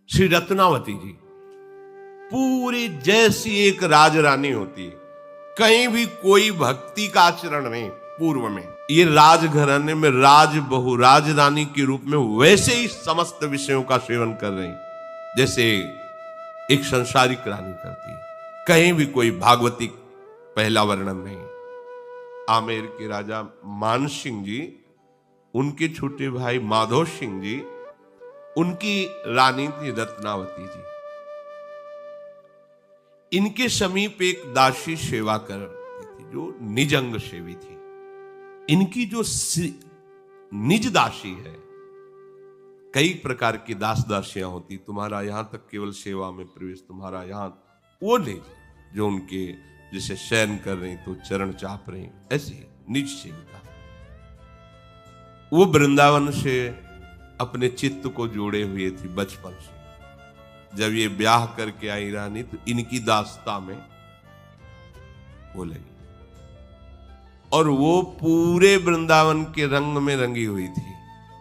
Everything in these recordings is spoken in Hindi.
श्री रत्नावती जी पूरी जैसी एक राजरानी होती है, कहीं भी कोई भक्ति का आचरण नहीं। पूर्व में ये राजघराने में राजबहू राजरानी के रूप में वैसे ही समस्त विषयों का सेवन कर रही जैसे एक संसारिक रानी करती है। कहीं भी कोई भागवतिक पहला वर्णन नहीं। आमेर के राजा मान सिंह जी, उनके छोटे भाई माधव सिंह जी, उनकी रानी थी रत्नावती जी। इनके समीप एक दासी सेवा करती थी जो निजंग सेवी थी। इनकी जो निज दासी है, कई प्रकार की दास दासियां होती, तुम्हारा यहां तक केवल सेवा में प्रवेश, तुम्हारा यहां, वो निज जो उनके जैसे शयन कर रही तो चरण चाप रही, ऐसी निज सेविका। वो वृंदावन से अपने चित्त को जोड़े हुए थी बचपन से। जब ये ब्याह करके आई रानी तो इनकी दास्ता में वो लगी और वो पूरे वृंदावन के रंग में रंगी हुई थी।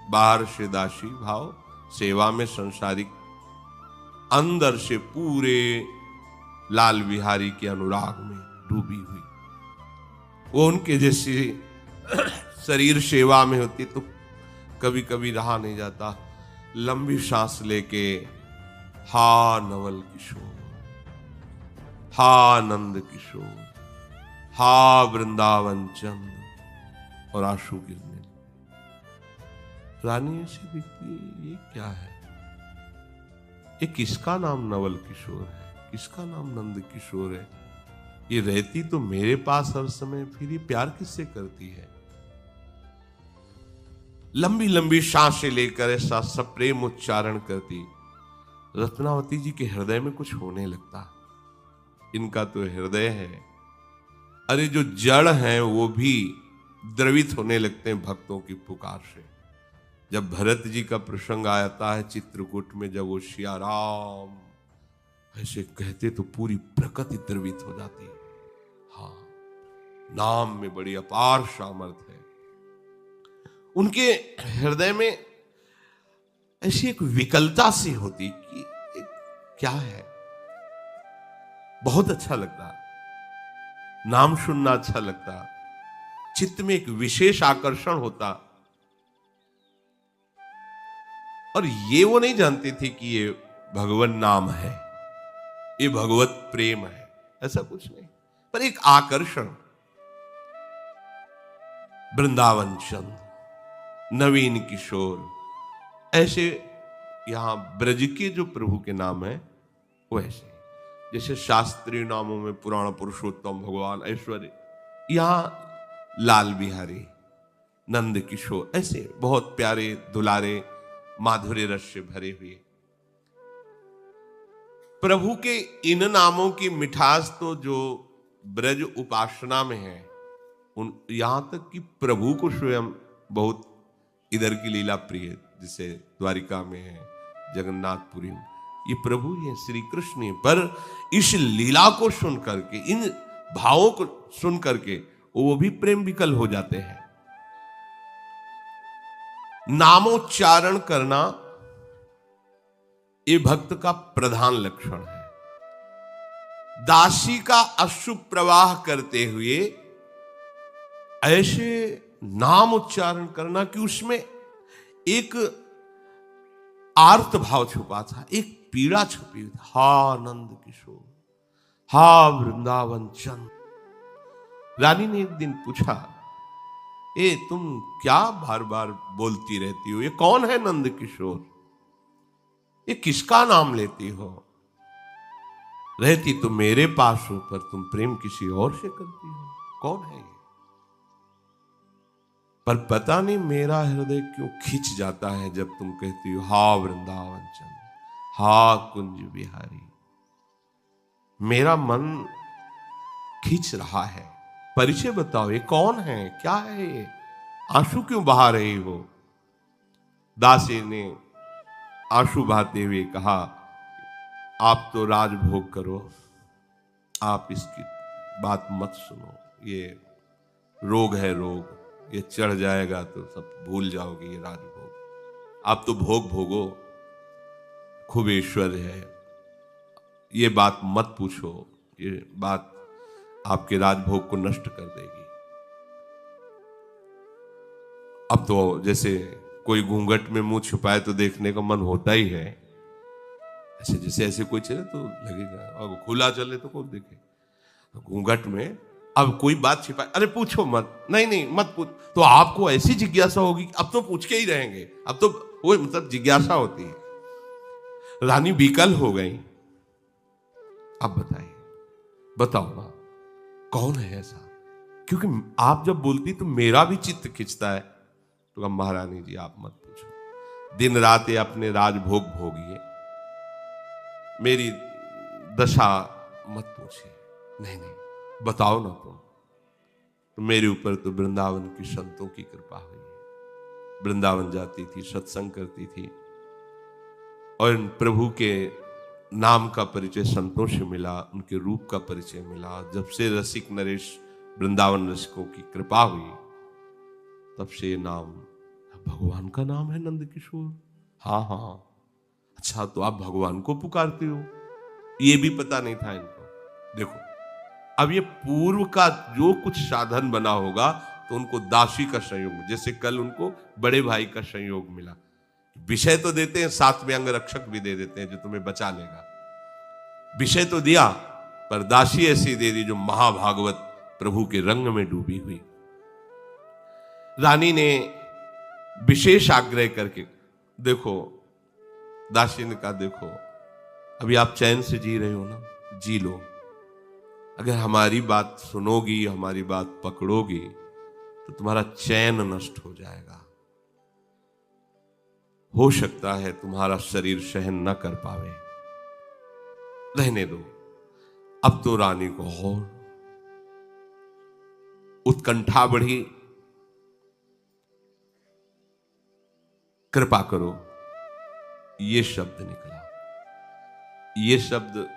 बाहर से दासी भाव, सेवा में संसारिक, अंदर से पूरे लाल बिहारी के अनुराग में डूबी हुई। वो उनके जैसी शरीर सेवा में होती तो कभी कभी रहा नहीं जाता, लंबी सांस लेके हा नवल किशोर, हा नंद किशोर, हा वृंदावन चंद, और आंसू गिरने। रानी ऐसी दिखती, ये क्या है? ये किसका नाम नवल किशोर है, किसका नाम नंद किशोर है? ये रहती तो मेरे पास हर समय, फिर ये प्यार किससे करती है? लंबी लंबी सांसें लेकर ऐसा सप्रेम उच्चारण करती। रत्नावती जी के हृदय में कुछ होने लगता। इनका तो हृदय है, अरे जो जड़ हैं वो भी द्रवित होने लगते हैं भक्तों की पुकार से। जब भरत जी का प्रसंग आता है चित्रकूट में, जब वो सिया राम ऐसे कहते तो पूरी प्रकृति द्रवित हो जाती है। हाँ, नाम में बड़ी अपार सामर्थ्य है। उनके हृदय में ऐसी एक विकलता सी होती कि क्या है, बहुत अच्छा लगता, नाम सुनना अच्छा लगता, चित्त में एक विशेष आकर्षण होता। और ये वो नहीं जानते थे कि ये भगवान नाम है, ये भगवत प्रेम है, ऐसा कुछ नहीं, पर एक आकर्षण। वृंदावन चंद, नवीन किशोर, ऐसे यहां ब्रज के जो प्रभु के नाम है वो ऐसे, जैसे शास्त्रीय नामों में पुराण पुरुषोत्तम भगवान ऐश्वर्य, यहां लाल बिहारी, नंद किशोर, ऐसे बहुत प्यारे दुलारे माधुर्य रस से भरे हुए प्रभु के इन नामों की मिठास तो जो ब्रज उपासना में है, उन यहां तक कि प्रभु को स्वयं बहुत इधर की लीला प्रिय, जिसे द्वारिका में है, जगन्नाथपुरी में, ये प्रभु ही है, श्री कृष्ण है। पर इस लीला को सुन करके, इन भावों को सुन करके वो भी प्रेम विकल हो जाते हैं। नामोच्चारण करना ये भक्त का प्रधान लक्षण है। दासी का अश्रु प्रवाह करते हुए ऐसे नाम उच्चारण करना कि उसमें एक आर्त भाव छुपा था, एक पीड़ा छुपी हुई थी। हा नंद किशोर, हा वृंदावन चंद। रानी ने एक दिन पूछा, ए तुम क्या बार बार बोलती रहती हो, ये कौन है नंद किशोर, ये किसका नाम लेती हो? रहती तो मेरे पास हो पर तुम प्रेम किसी और से करती हो, कौन है ये? पर पता नहीं मेरा हृदय क्यों खिंच जाता है जब तुम कहती हो हा वृंदावन चंद, हा कुंज बिहारी। मेरा मन खींच रहा है, परिचय बताओ, ये कौन है, क्या है ये, आंसू क्यों बहा रही हो? दासी ने आंसू बहाते हुए कहा, आप तो राजभोग करो, आप इसकी बात मत सुनो, ये रोग है रोग, ये चढ़ जाएगा तो सब भूल जाओगे, ये राजभोग, आप तो भोग भोगो। खूब ऐश्वर्य है, ये बात मत पूछो, ये बात आपके राजभोग को नष्ट कर देगी। अब तो जैसे कोई घूंघट में मुंह छुपाए तो देखने का मन होता ही है, ऐसे जैसे ऐसे कोई चले तो लगेगा, और खुला चले तो कौन देखे। घूंघट में अब कोई बात छिपाए, अरे पूछो मत, नहीं नहीं मत पूछ, तो आपको ऐसी जिज्ञासा होगी अब तो पूछ के ही रहेंगे, अब तो वो मतलब जिज्ञासा होती है। रानी विकल हो गई। अब बताइए, बताओ ना कौन है ऐसा, क्योंकि आप जब बोलती तो मेरा भी चित्त खिंचता है। तो कहा महारानी जी आप मत पूछो, दिन रात ये अपने राजभोग भोगिए, मेरी दशा मत पूछिए। नहीं नहीं बताओ ना तुम। तो मेरे ऊपर तो वृंदावन की संतों की कृपा हुई है। वृंदावन जाती थी, सत्संग करती थी, और प्रभु के नाम का परिचय संतों से मिला, उनके रूप का परिचय मिला। जब से रसिक नरेश वृंदावन रसिकों की कृपा हुई, तब से ये नाम भगवान का नाम है नंद किशोर। हाँ हाँ, अच्छा तो आप भगवान को पुकारते हो, ये भी पता नहीं था इनको। देखो अब ये पूर्व का जो कुछ साधन बना होगा, तो उनको दासी का संयोग, जैसे कल उनको बड़े भाई का संयोग मिला। विषय तो देते हैं, साथ में अंगरक्षक भी दे देते हैं जो तुम्हें बचा लेगा। विषय तो दिया, पर दासी ऐसी दे दी जो महाभागवत प्रभु के रंग में डूबी हुई। रानी ने विशेष आग्रह करके, देखो दासी ने कहा देखो अभी आप चैन से जी रहे हो ना, जी लो, अगर हमारी बात सुनोगी, हमारी बात पकड़ोगी, तो तुम्हारा चैन नष्ट हो जाएगा। हो सकता है तुम्हारा शरीर सहन न कर पावे, रहने दो। अब तो रानी को और उत्कंठा बढ़ी, कृपा करो, ये शब्द निकला। ये शब्द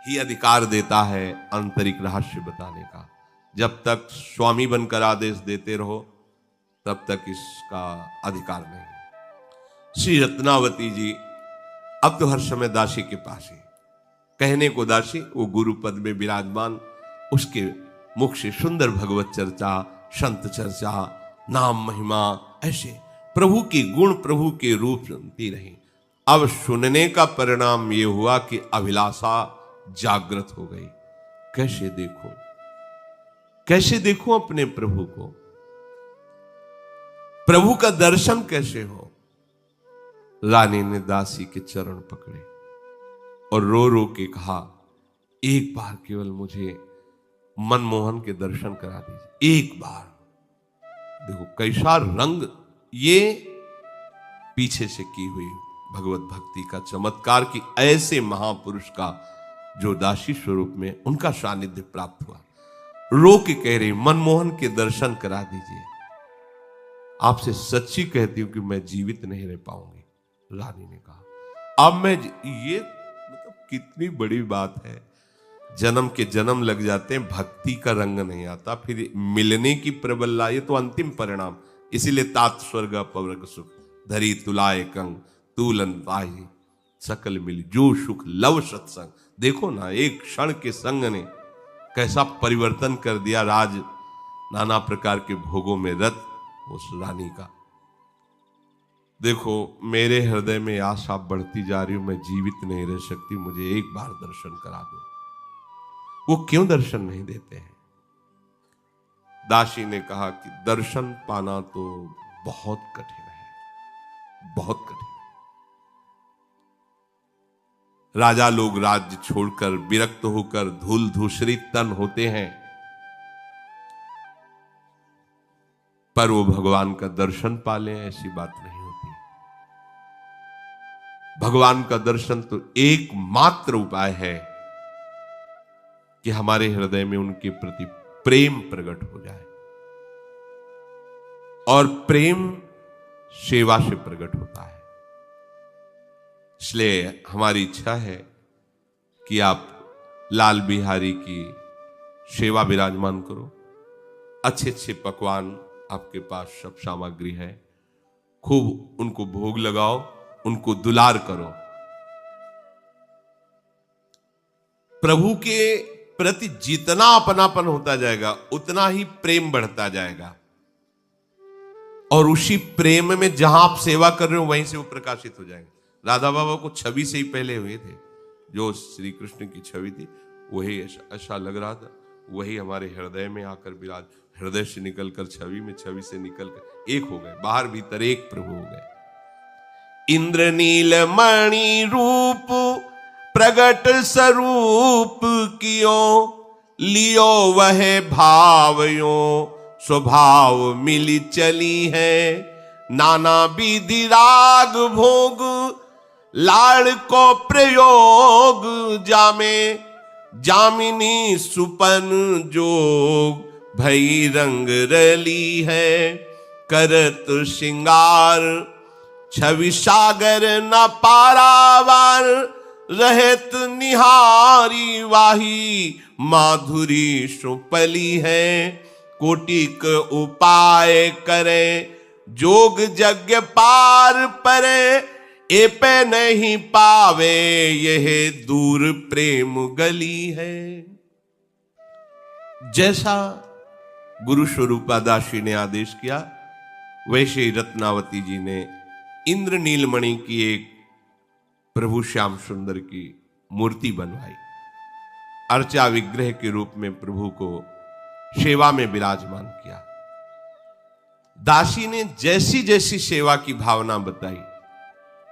ही अधिकार देता है आंतरिक रहस्य बताने का। जब तक स्वामी बनकर आदेश देते रहो, तब तक इसका अधिकार नहीं। श्री रत्नावती जी अब तो हर समय दासी के पास ही, कहने को दासी, वो गुरु पद में विराजमान, उसके मुख से सुंदर भगवत चर्चा, संत चर्चा, नाम महिमा, ऐसे प्रभु के गुण, प्रभु के रूप सुनती रही। अब सुनने का परिणाम यह हुआ कि अभिलाषा जागृत हो गई। कैसे देखूं, कैसे देखूं अपने प्रभु को, प्रभु का दर्शन कैसे हो। रानी ने दासी के चरण पकड़े और रो रो के कहा, एक बार केवल मुझे मनमोहन के दर्शन करा दीजिए, एक बार। देखो कैसा रंग, ये पीछे से की हुई भगवत भक्ति का चमत्कार कि ऐसे महापुरुष का जो दासी स्वरूप में उनका सानिध्य प्राप्त हुआ, रो के कह रही मनमोहन के दर्शन करा दीजिए, आपसे सच्ची कहती हूं कि मैं जीवित नहीं रह पाऊंगी। रानी ने कहा अब मैं, ये मतलब कितनी बड़ी बात है, जन्म के जन्म लग जाते हैं, भक्ति का रंग नहीं आता, फिर मिलने की प्रबलता, ये तो अंतिम परिणाम। इसीलिए तात स्वर्ग अपवर्ग सुख, धरी तुलाए कंग तूलन पाई, सकल मिल जो सुख लव सत्संग। देखो ना, एक क्षण के संग ने कैसा परिवर्तन कर दिया राज, नाना प्रकार के भोगों में रत उस रानी का। देखो मेरे हृदय में आशा बढ़ती जा रही हूं, मैं जीवित नहीं रह सकती, मुझे एक बार दर्शन करा दो। वो क्यों दर्शन नहीं देते हैं? दासी ने कहा कि दर्शन पाना तो बहुत कठिन है, बहुत कठिन। राजा लोग राज्य छोड़कर विरक्त होकर धूल धूसरित तन होते हैं, पर वो भगवान का दर्शन पा लें ऐसी बात नहीं होती। भगवान का दर्शन तो एकमात्र उपाय है कि हमारे हृदय में उनके प्रति प्रेम प्रकट हो जाए, और प्रेम सेवा से प्रकट होता है। इसलिए हमारी इच्छा है कि आप लाल बिहारी की सेवा विराजमान करो। अच्छे अच्छे पकवान आपके पास सब सामग्री है, खूब उनको भोग लगाओ, उनको दुलार करो। प्रभु के प्रति जितना अपनापन होता जाएगा उतना ही प्रेम बढ़ता जाएगा, और उसी प्रेम में जहां आप सेवा कर रहे हो वहीं से वो प्रकाशित हो जाएंगे। राधा बाबा को छवि से ही पहले हुए थे, जो श्री कृष्ण की छवि थी वही ऐसा लग रहा था, वही हमारे हृदय में आकर विराज, हृदय से निकलकर छवि में, छवि से निकलकर एक हो गए, बाहर भीतर एक प्रभु हो गए। इंद्र नील मणि रूप प्रगट स्वरूप कियो, लियो वह भावयो स्वभाव मिली चली है। नाना विधि राग भोग लाड़ को प्रयोग जामे, जामिनी सुपन जोग भई रंग रली है। करत श्रृंगार छवि सागर न पारावार, रहत निहारी वाही माधुरी सुपली है। कोटिक उपाय करे जोग यज्ञ पार परे, ए पे नहीं पावे यह दूर प्रेम गली है। जैसा गुरु स्वरूपा दासी ने आदेश किया वैसे ही रत्नावती जी ने इंद्र नीलमणि की एक प्रभु श्याम सुंदर की मूर्ति बनवाई, अर्चा विग्रह के रूप में प्रभु को सेवा में विराजमान किया। दासी ने जैसी जैसी सेवा की भावना बताई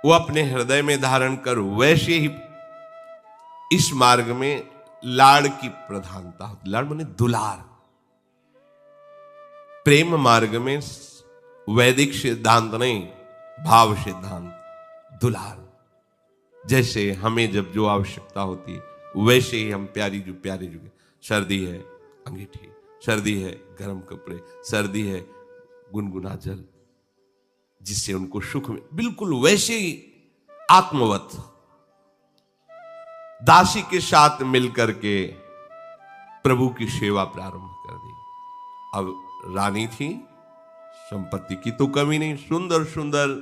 वो अपने हृदय में धारण कर वैसे ही इस मार्ग में लाड़ की प्रधानता होती। लाड़ माने दुलार। प्रेम मार्ग में वैदिक सिद्धांत नहीं, भाव सिद्धांत, दुलार। जैसे हमें जब जो आवश्यकता होती है वैसे ही हम प्यारी जो सर्दी है अंगीठी, सर्दी है गर्म कपड़े, सर्दी है गुनगुना जल, जिससे उनको सुख में, बिल्कुल वैसे ही आत्मवत दासी के साथ मिलकर के प्रभु की सेवा प्रारंभ कर दी। अब रानी थी, संपत्ति की तो कमी नहीं, सुंदर सुंदर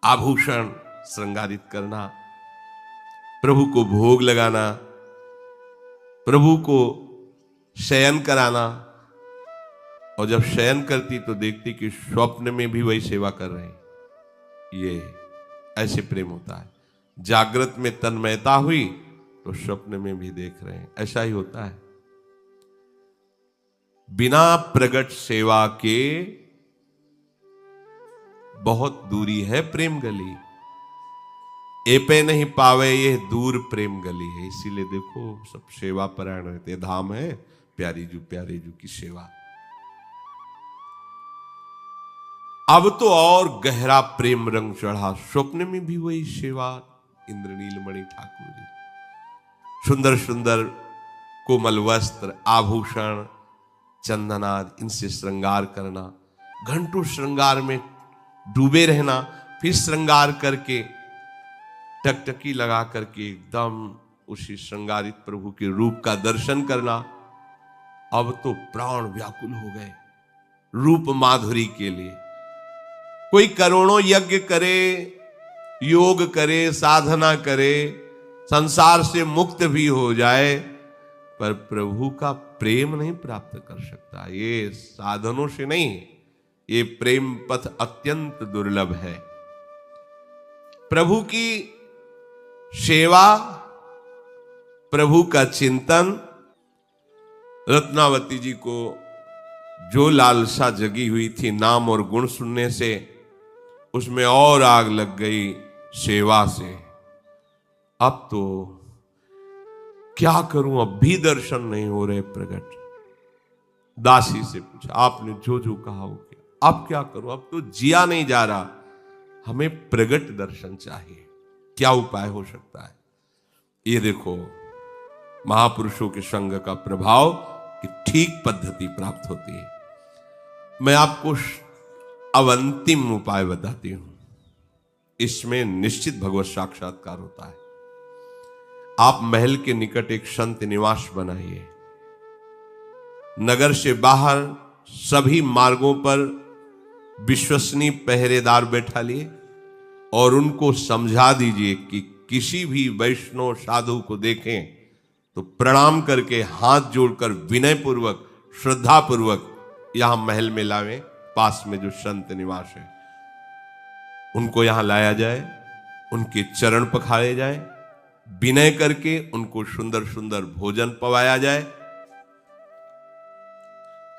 आभूषण श्रृंगारित करना, प्रभु को भोग लगाना, प्रभु को शयन कराना, और जब शयन करती तो देखती कि स्वप्न में भी वही सेवा कर रहे हैं। ये ऐसे प्रेम होता है। जागृत में तन्मयता हुई तो स्वप्न में भी देख रहे हैं, ऐसा ही होता है। बिना प्रगट सेवा के बहुत दूरी है प्रेम गली, ए पे नहीं पावे ये दूर प्रेम गली है। इसीलिए देखो सब सेवा परायण रहते, धाम है प्यारी जू की सेवा। अब तो और गहरा प्रेम रंग चढ़ा, स्वप्न में भी वही सेवा। इंद्र नीलमणि ठाकुर जी सुंदर सुंदर कोमल वस्त्र, आभूषण, चंदनाद, इनसे श्रृंगार करना, घंटों श्रृंगार में डूबे रहना, फिर श्रृंगार करके टकटकी लगा करके एकदम उसी श्रृंगारित प्रभु के रूप का दर्शन करना। अब तो प्राण व्याकुल हो गए रूप माधुरी के लिए। कोई करोड़ों यज्ञ करे, योग करे, साधना करे, संसार से मुक्त भी हो जाए, पर प्रभु का प्रेम नहीं प्राप्त कर सकता। ये साधनों से नहीं, ये प्रेम पथ अत्यंत दुर्लभ है। प्रभु की सेवा, प्रभु का चिंतन, रत्नावती जी को जो लालसा जगी हुई थी नाम और गुण सुनने से, उसमें और आग लग गई सेवा से। अब तो क्या करूं, अब भी दर्शन नहीं हो रहे प्रकट। दासी से पूछा, आपने जो जो कहा हो गया, अब क्या करूं, अब तो जिया नहीं जा रहा, हमें प्रगट दर्शन चाहिए, क्या उपाय हो सकता है? ये देखो महापुरुषों के संग का प्रभाव कि ठीक पद्धति प्राप्त होती है। मैं आपको अब अंतिम उपाय बताती हूं, इसमें निश्चित भगवत साक्षात्कार होता है। आप महल के निकट एक संत निवास बनाइए, नगर से बाहर सभी मार्गों पर विश्वसनीय पहरेदार बैठा लिए और उनको समझा दीजिए कि किसी भी वैष्णव साधु को देखें तो प्रणाम करके हाथ जोड़कर विनय पूर्वक श्रद्धा पूर्वक यहां महल में लावे, पास में जो संत निवास है उनको यहां लाया जाए, उनके चरण पखारे जाए, विनय करके उनको सुंदर सुंदर भोजन पवाया जाए।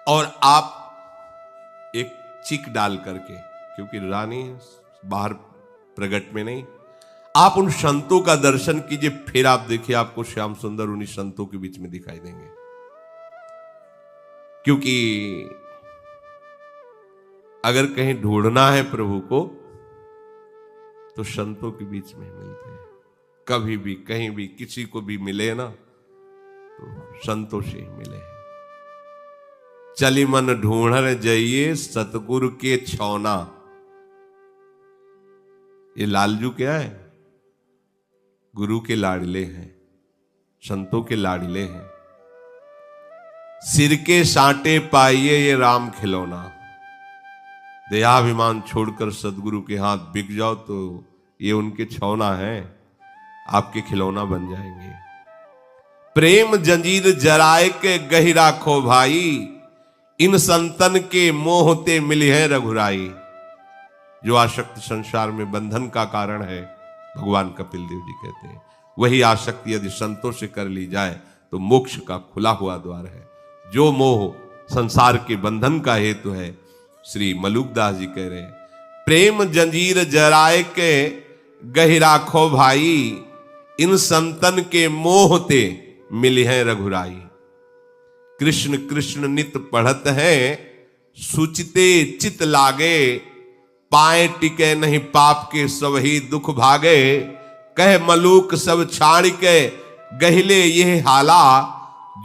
और आप एक चिक डाल करके, क्योंकि रानी बाहर प्रगट में नहीं, आप उन संतों का दर्शन कीजिए, फिर आप देखिए आपको श्याम सुंदर उन्हीं संतों के बीच में दिखाई देंगे। क्योंकि अगर कहीं ढूंढना है प्रभु को तो संतों के बीच में मिलते हैं। कभी भी कहीं भी किसी को भी मिले ना तो संतों से ही मिले। चली मन ढूंढर जाइए सतगुरु के छौना। ये लालजू क्या है? गुरु के लाडले हैं, संतों के लाडले हैं। सिर के साटे पाइए ये राम खिलौना। देहाभिमान छोड़कर सदगुरु के हाथ बिक जाओ तो ये उनके छौना है, आपके खिलौना बन जाएंगे। प्रेम जंजीर जराए के गही राखो भाई, इन संतन के मोहते मिली है रघुराई। जो आसक्ति संसार में बंधन का कारण है, भगवान कपिल देव जी कहते हैं, वही आसक्ति यदि संतों से कर ली जाए तो मोक्ष का खुला हुआ द्वार है। जो मोह संसार के बंधन का हेतु है, श्री मलुकदास जी कह रहे हैं, प्रेम जंजीर जराए के गही राखो भाई, इन संतन के मोहते मिली है रघुराई। कृष्ण कृष्ण नित पढ़त है, सुचिते चित लागे, पाए टिके नहीं पाप के सब ही दुख भागे। कह मलूक सब छाड़ के गहिले ये हाला,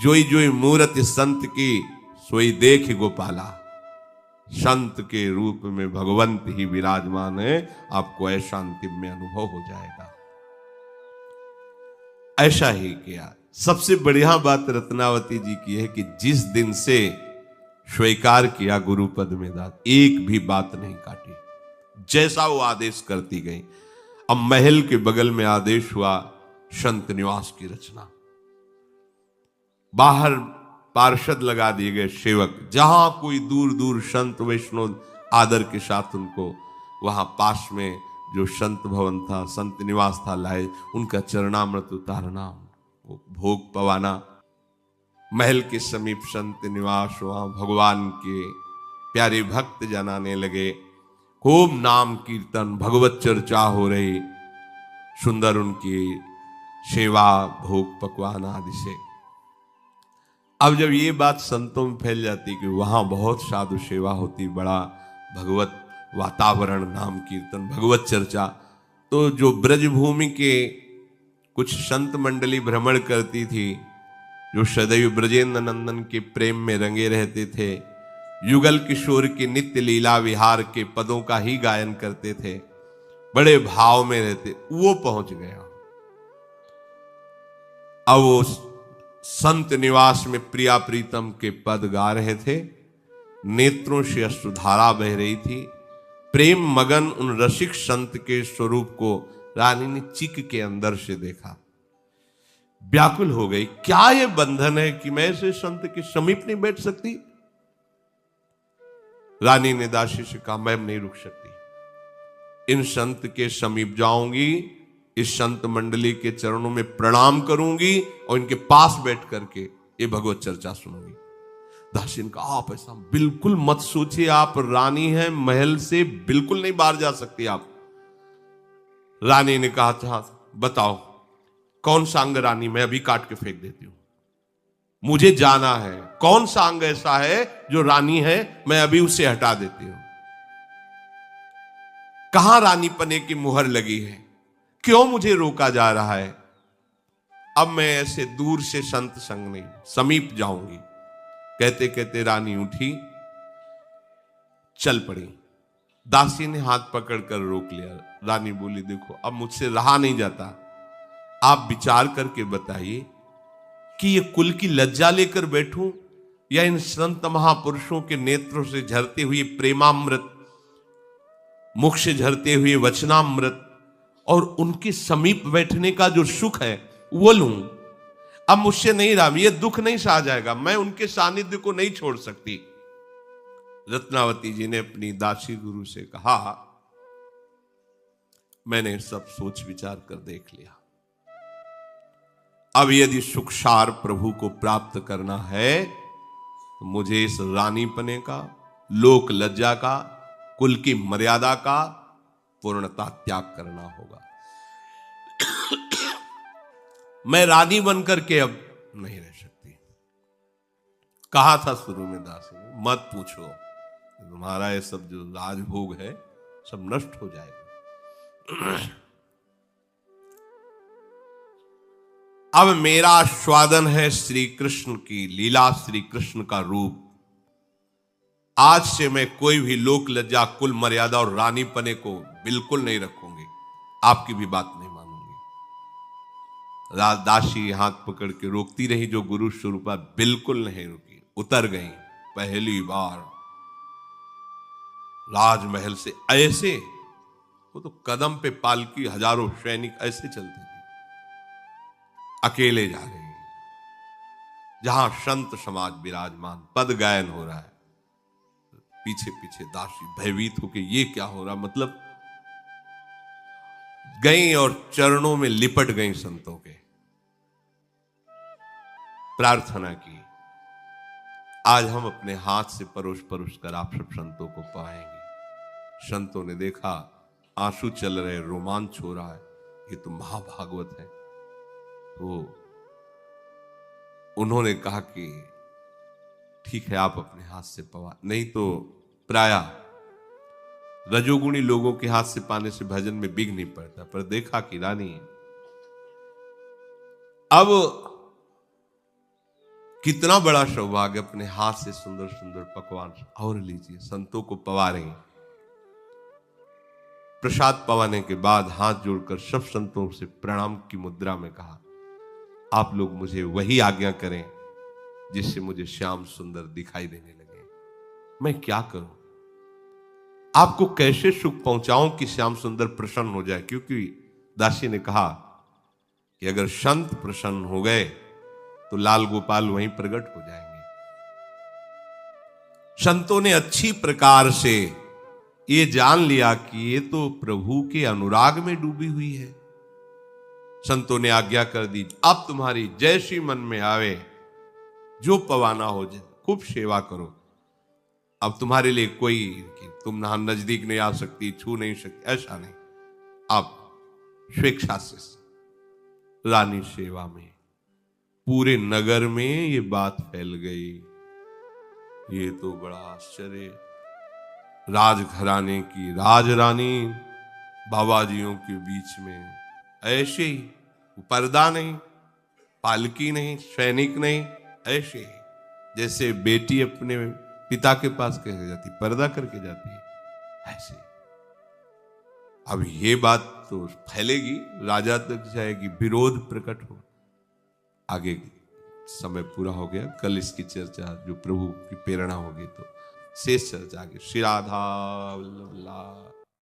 जोई जोई मूरत संत की सोई देख गोपाला। संत के रूप में भगवंत ही विराजमान है, आपको ऐसा अंतिम में अनुभव हो जाएगा। ऐसा ही किया। सबसे बढ़िया बात रत्नावती जी की है कि जिस दिन से स्वीकार किया गुरु पद में दात, एक भी बात नहीं काटी, जैसा वो आदेश करती गई। अब महल के बगल में आदेश हुआ संत निवास की रचना। बाहर पार्षद लगा दिए गए सेवक, जहां कोई दूर दूर संत वैष्णव आदर के साथ उनको वहां पास में जो संत भवन था, संत निवास था, लाए, उनका चरणामृत उतारना, भोग पवाना। महल के समीप संत निवास, वहां भगवान के प्यारे भक्त जनाने लगे। खूब नाम कीर्तन, भगवत चर्चा हो रही, सुंदर उनकी सेवा, भोग पकवान आदि से। अब जब ये बात संतों में फैल जाती कि वहां बहुत साधु सेवा होती, बड़ा भगवत वातावरण, नाम कीर्तन, भगवत चर्चा, तो जो ब्रजभूमि के कुछ संत मंडली भ्रमण करती थी, जो सदैव ब्रजेंद्र नंदन के प्रेम में रंगे रहते थे, युगल किशोर की नित्य लीला विहार के पदों का ही गायन करते थे, बड़े भाव में रहते, वो पहुंच गया। अब वो संत निवास में प्रिया प्रीतम के पद गा रहे थे, नेत्रों से अश्रुधारा बह रही थी। प्रेम मगन उन रसिक संत के स्वरूप को रानी ने चिक के अंदर से देखा, व्याकुल हो गई। क्या ये बंधन है कि मैं ऐसे संत के समीप नहीं बैठ सकती? रानी ने दासी से कहा, मैं नहीं रुक सकती, इन संत के समीप जाऊंगी, इस संत मंडली के चरणों में प्रणाम करूंगी और इनके पास बैठ करके ये भगवत चर्चा सुनूंगी। दासी ने कहा, आप ऐसा बिल्कुल मत सोचिए, आप रानी हैं, महल से बिल्कुल नहीं बाहर जा सकती आप। रानी ने कहा, अच्छा बताओ कौन सा अंग रानी, मैं अभी काट के फेंक देती हूं, मुझे जाना है। कौन सा अंग ऐसा है जो रानी है, मैं अभी उसे हटा देती हूं। कहां रानी पने की मुहर लगी है, क्यों मुझे रोका जा रहा है? अब मैं ऐसे दूर से संत संग नहीं, समीप जाऊंगी। कहते कहते रानी उठी, चल पड़ी। दासी ने हाथ पकड़कर रोक लिया। रानी बोली, देखो अब मुझसे रहा नहीं जाता, आप विचार करके बताइए कि ये कुल की लज्जा लेकर बैठूं या इन संत महापुरुषों के नेत्रों से झरते हुए प्रेमामृत, मुख से झरते हुए वचनामृत और उनके समीप बैठने का जो सुख है वो लूं। अब मुझसे नहीं रहा, ये दुख नहीं सहा जाएगा, मैं उनके सानिध्य को नहीं छोड़ सकती। रत्नावती जी ने अपनी दासी गुरु से कहा, मैंने सब सोच विचार कर देख लिया, अब यदि सुखसार प्रभु को प्राप्त करना है तो मुझे इस रानीपने का, लोक लज्जा का, कुल की मर्यादा का पूर्णता त्याग करना होगा। मैं रानी बनकर के अब नहीं रह सकती। कहा था शुरू में दासी ने, मत पूछो, तुम्हारा ये सब जो राजभोग है सब नष्ट हो जाएगा। अब मेरा स्वादन है श्री कृष्ण की लीला, श्री कृष्ण का रूप। आज से मैं कोई भी लोक लज्जा, कुल मर्यादा और रानीपने को बिल्कुल नहीं रखूंगी, आपकी भी बात नहीं मानूंगी। दासी हाथ पकड़ के रोकती रही, जो गुरु स्वरूपा बिल्कुल नहीं रुकी, उतर गई। पहली बार राजमहल से ऐसे, वो तो कदम पे पालकी, हजारों सैनिक ऐसे चलते थे, अकेले जा रही है, जहां संत समाज विराजमान, पद गायन हो रहा है, पीछे पीछे दासी भयभीत होके ये क्या हो रहा, मतलब गई और चरणों में लिपट गई संतों के, प्रार्थना की, आज हम अपने हाथ से परोस परोस कर आप सब संतों को पाएंगे। संतों ने देखा आंसू चल रहे, रोमांच हो रहा है, ये तो महाभागवत है। तो उन्होंने कहा कि ठीक है, आप अपने हाथ से पवा, नहीं तो प्रायः रजोगुणी लोगों के हाथ से पाने से भजन में बिघ नहीं पड़ता। पर देखा कि रानी अब कितना बड़ा सौभाग्य, अपने हाथ से सुंदर सुंदर पकवान और लीजिए, संतों को पवा रही। प्रसाद पवाने के बाद हाथ जोड़कर सब संतों से प्रणाम की मुद्रा में कहा, आप लोग मुझे वही आज्ञा करें जिससे मुझे श्याम सुंदर दिखाई देने लगे। मैं क्या करूं, आपको कैसे सुख पहुंचाऊं कि श्याम सुंदर प्रसन्न हो जाए, क्योंकि दासी ने कहा कि अगर संत प्रसन्न हो गए तो लाल गोपाल वहीं प्रकट हो जाएंगे। संतों ने अच्छी प्रकार से ये जान लिया कि ये तो प्रभु के अनुराग में डूबी हुई है। संतों ने आज्ञा कर दी, अब तुम्हारी जैसी मन में आवे, जो पवाना हो जाए, खूब सेवा करो। अब तुम्हारे लिए कोई कि तुम ना नजदीक नहीं आ सकती, छू नहीं सकती, ऐसा नहीं। अब स्वेच्छा से रानी सेवा में पूरे नगर में ये बात फैल गई। ये तो बड़ा आश्चर्य, राजघराने की राजरानी बाबाजियों के बीच में ऐसे ही, पर्दा नहीं, पालकी नहीं, सैनिक नहीं, ऐसे ही जैसे बेटी अपने पिता के पास कैसे जाती, पर्दा करके जाती है, ऐसे। अब ये बात तो फैलेगी, राजा तक जाएगी, विरोध प्रकट हो। आगे समय पूरा हो गया, कल इसकी चर्चा जो प्रभु की प्रेरणा होगी तो शेष चर्चा आगे। श्री राधा वल्लभ।